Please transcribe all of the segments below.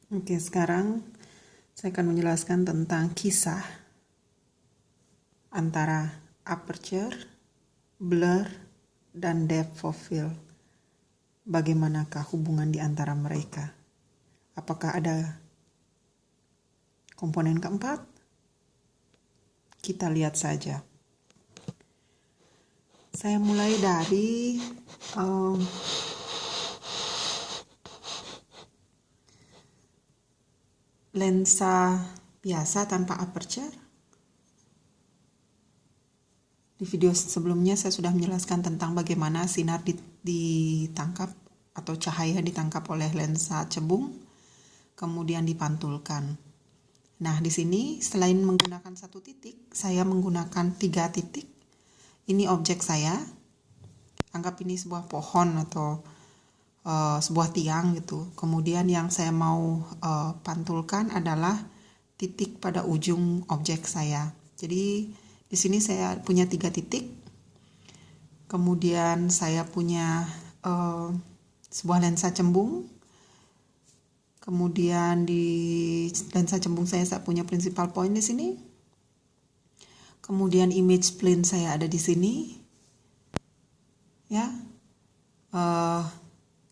Oke, sekarang saya akan menjelaskan tentang kisah antara aperture, blur, dan depth of field. Bagaimanakah hubungan di antara mereka? Apakah ada komponen keempat? Kita lihat saja. Saya mulai dari lensa biasa tanpa aperture. Di video sebelumnya saya sudah menjelaskan tentang bagaimana sinar ditangkap atau cahaya ditangkap oleh lensa cebung, kemudian dipantulkan. Nah, di sini selain menggunakan satu titik, saya menggunakan 3 titik. Ini objek saya. Anggap ini sebuah pohon atau sebuah tiang gitu. Kemudian yang saya mau pantulkan adalah titik pada ujung objek saya. Jadi di sini saya punya 3 titik. Kemudian saya punya sebuah lensa cembung. Kemudian di lensa cembung saya punya principal point di sini. Kemudian image plane saya ada di sini.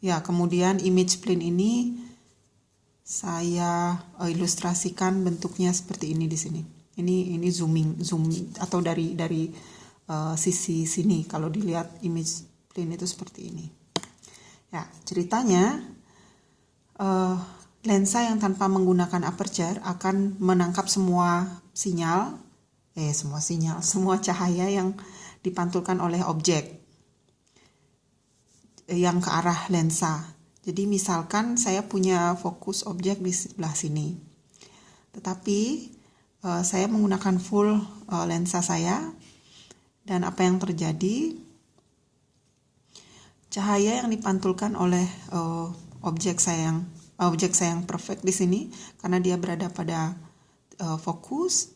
Ya, kemudian image plane ini saya ilustrasikan bentuknya seperti ini di sini. Ini zoom atau dari sisi sini. Kalau dilihat image plane itu seperti ini. Ya, ceritanya lensa yang tanpa menggunakan aperture akan menangkap semua cahaya yang dipantulkan oleh objek yang ke arah lensa. Jadi misalkan saya punya fokus objek di sebelah sini. Tetapi saya menggunakan full lensa saya, dan apa yang terjadi, cahaya yang dipantulkan oleh objek saya yang perfect di sini, karena dia berada pada fokus,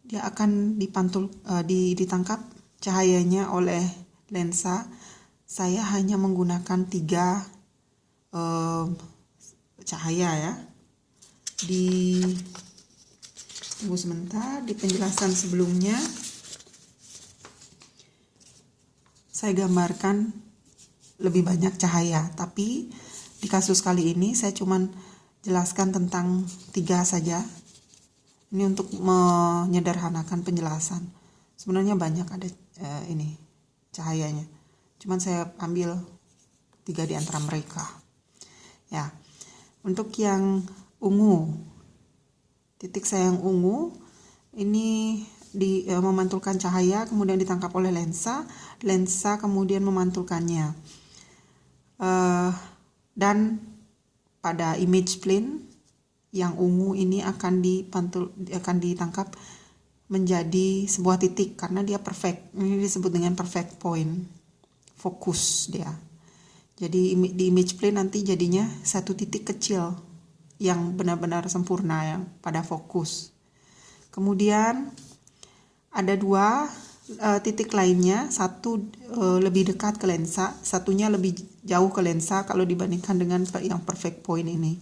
dia akan ditangkap cahayanya oleh lensa. Saya hanya menggunakan 3 cahaya ya. Tunggu sebentar, di penjelasan sebelumnya saya gambarkan lebih banyak cahaya, tapi di kasus kali ini saya cuman jelaskan tentang 3 saja. Ini untuk menyederhanakan penjelasan. Sebenarnya banyak ada ini cahayanya. Cuman saya ambil 3 di antara mereka. Ya, untuk yang ungu, titik saya yang ungu, ini memantulkan cahaya, kemudian ditangkap oleh lensa kemudian memantulkannya. Dan pada image plane yang ungu ini akan ditangkap menjadi sebuah titik karena dia perfect. Ini disebut dengan perfect point. Fokus dia. Jadi di image plane nanti jadinya satu titik kecil yang benar-benar sempurna yang pada fokus. Kemudian ada 2 titik lainnya, satu lebih dekat ke lensa, satunya lebih jauh ke lensa kalau dibandingkan dengan yang perfect point ini.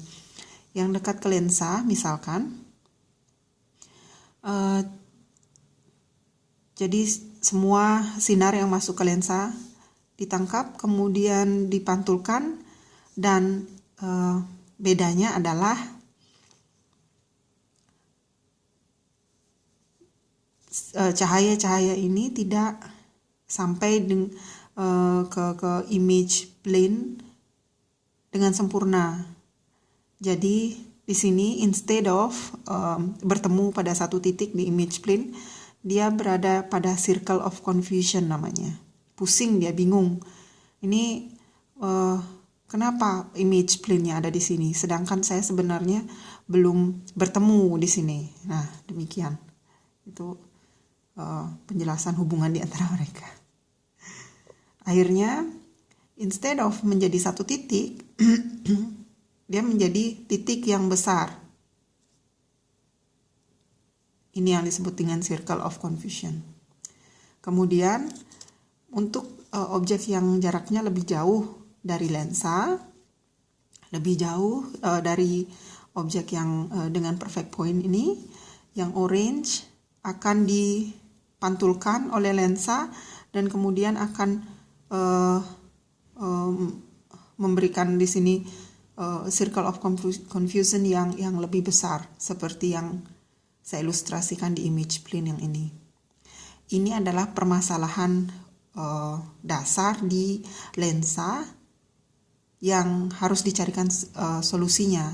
Yang dekat ke lensa misalkan, jadi semua sinar yang masuk ke lensa ditangkap kemudian dipantulkan, dan bedanya adalah cahaya-cahaya ini tidak sampai ke image plane dengan sempurna. Jadi di sini instead of bertemu pada satu titik di image plane, dia berada pada circle of confusion namanya. Pusing, dia bingung. Ini kenapa image plane-nya ada di sini, sedangkan saya sebenarnya belum bertemu di sini. Nah, demikian. Itu penjelasan hubungan di antara mereka. Akhirnya, instead of menjadi satu titik, dia menjadi titik yang besar. Ini yang disebut dengan circle of confusion. Kemudian, untuk objek yang jaraknya lebih jauh dari lensa, lebih jauh dari objek yang dengan perfect point ini. Yang orange akan dipantulkan oleh lensa dan kemudian akan memberikan di sini circle of confusion yang lebih besar seperti yang saya ilustrasikan di image plane yang ini. Ini adalah permasalahan dasar di lensa yang harus dicarikan solusinya,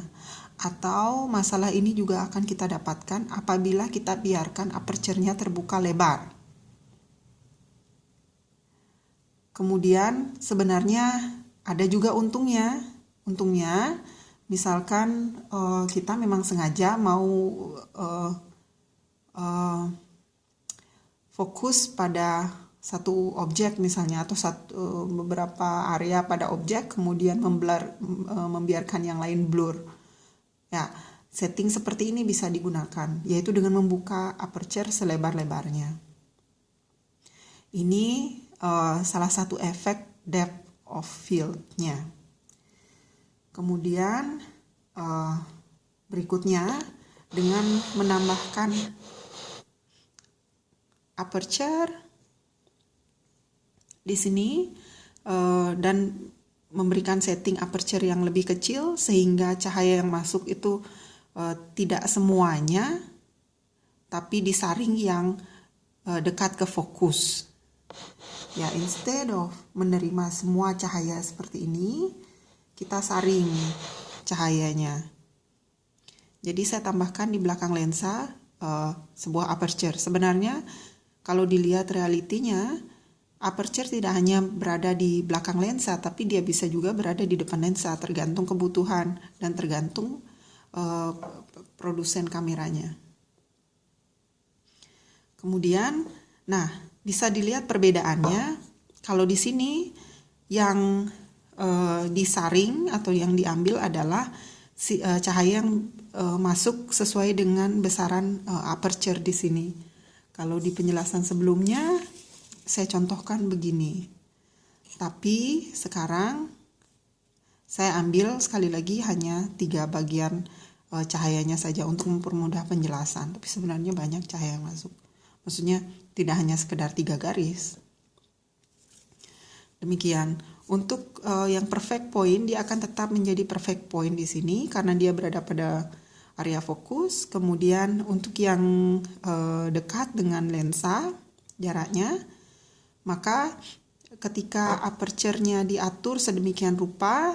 atau masalah ini juga akan kita dapatkan apabila kita biarkan aperture-nya terbuka lebar. Kemudian sebenarnya ada juga untungnya. Untungnya misalkan kita memang sengaja mau fokus pada satu objek misalnya, atau beberapa area pada objek, kemudian membiarkan yang lain blur. Ya, setting seperti ini bisa digunakan, yaitu dengan membuka aperture selebar-lebarnya. Ini salah satu efek depth of field-nya. Kemudian berikutnya dengan menambahkan aperture di sini dan memberikan setting aperture yang lebih kecil sehingga cahaya yang masuk itu tidak semuanya, tapi disaring yang dekat ke fokus. Ya, instead of menerima semua cahaya seperti ini, kita saring cahayanya. Jadi saya tambahkan di belakang lensa sebuah aperture. Sebenarnya kalau dilihat realitinya, aperture tidak hanya berada di belakang lensa, tapi dia bisa juga berada di depan lensa, tergantung kebutuhan dan tergantung produsen kameranya. Kemudian, nah, bisa dilihat perbedaannya. Kalau di sini yang disaring atau yang diambil adalah cahaya yang masuk sesuai dengan besaran aperture di sini. Kalau di penjelasan sebelumnya saya contohkan begini. Tapi sekarang saya ambil sekali lagi hanya 3 bagian cahayanya saja untuk mempermudah penjelasan. Tapi sebenarnya banyak cahaya yang masuk. Maksudnya tidak hanya sekedar 3 garis. Demikian. Untuk yang perfect point, dia akan tetap menjadi perfect point di sini karena dia berada pada area fokus. Kemudian untuk yang dekat dengan lensa jaraknya, maka ketika aperture-nya diatur sedemikian rupa,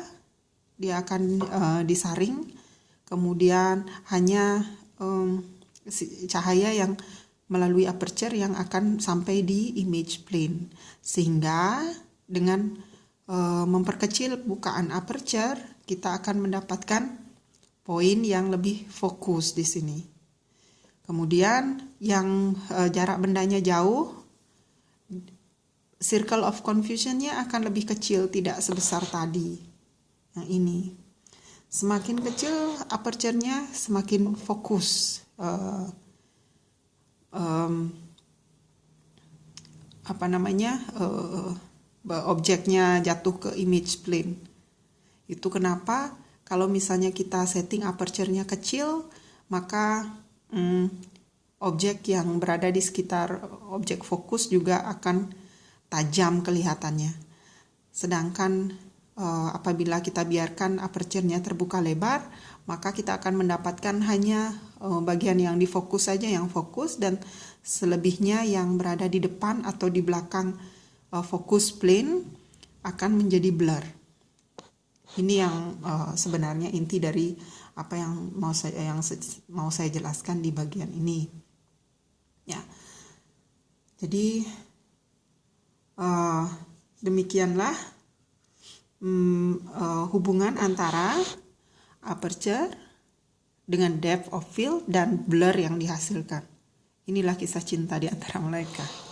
dia akan disaring. Kemudian hanya cahaya yang melalui aperture yang akan sampai di image plane. Sehingga dengan memperkecil bukaan aperture, kita akan mendapatkan poin yang lebih fokus di sini. Kemudian yang jarak bendanya jauh, circle of confusion-nya akan lebih kecil, tidak sebesar tadi. Yang ini. Semakin kecil aperture-nya, semakin fokus. Objeknya jatuh ke image plane. Itu kenapa kalau misalnya kita setting aperture-nya kecil, maka objek yang berada di sekitar objek fokus juga akan tajam kelihatannya. Sedangkan apabila kita biarkan aperture-nya terbuka lebar, maka kita akan mendapatkan hanya bagian yang difokus saja yang fokus, dan selebihnya yang berada di depan atau di belakang fokus plane akan menjadi blur. Ini yang sebenarnya inti dari apa yang mau saya jelaskan di bagian ini. Ya, jadi demikianlah hubungan antara aperture dengan depth of field dan blur yang dihasilkan. Inilah kisah cinta di antara mereka.